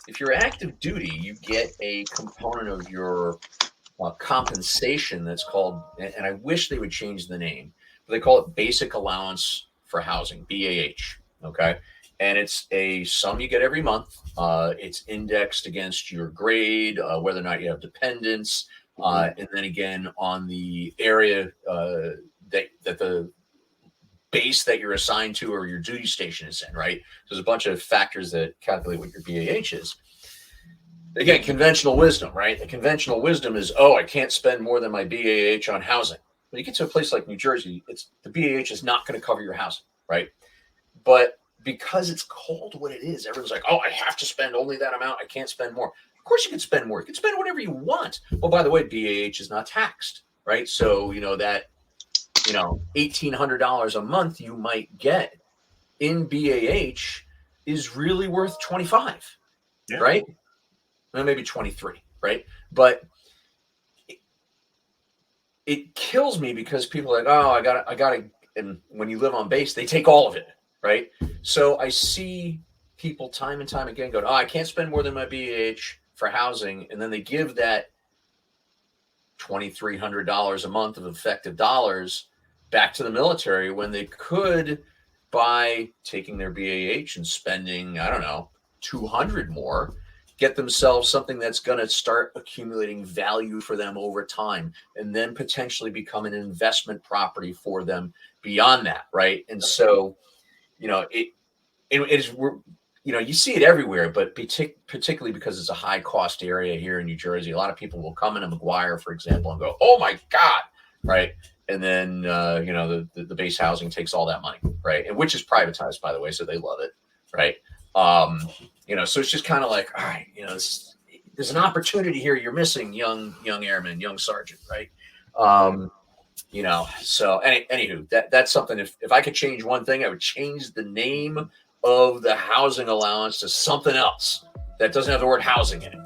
if you're active duty, you get a component of your compensation that's called, and I wish they would change the name, but they call it Basic Allowance for Housing, BAH. Okay. And it's a sum you get every month. It's indexed against your grade, whether or not you have dependents, and then again on the area that the base that you're assigned to or your duty station is in, right? There's a bunch of factors that calculate what your BAH is. Again, conventional wisdom, right? The conventional wisdom is, oh, I can't spend more than my BAH on housing. When you get to a place like New Jersey, it's the BAH is not going to cover your housing, right? But because it's called what it is, everyone's like, oh, I have to spend only that amount. I can't spend more. Of course you can spend more. You can spend whatever you want. Oh, by the way, BAH is not taxed, right? So, that, $1,800 a month you might get in BAH is really worth 25, Yeah. right? Well, maybe 23, right? But it kills me because people are like, oh, I got to, and when you live on base, they take all of it, right? So I see people time and time again going, oh, I can't spend more than my BAH for housing. And then they give that $2,300 a month of effective dollars back to the military when they could, by taking their BAH and spending, I don't know, 200 more, get themselves something that's going to start accumulating value for them over time and then potentially become an investment property for them beyond that, right? And so, it is, you see it everywhere, but particularly because it's a high cost area here in New Jersey, a lot of people will come into McGuire, for example, and go, oh my God, right? And then, the base housing takes all that money, right? And which is privatized, by the way, so they love it, right? So it's just kind of like, all right, there's an opportunity here you're missing, young airman, young sergeant, right? So anywho, that's something. If I could change one thing, I would change the name of the housing allowance to something else that doesn't have the word housing in it.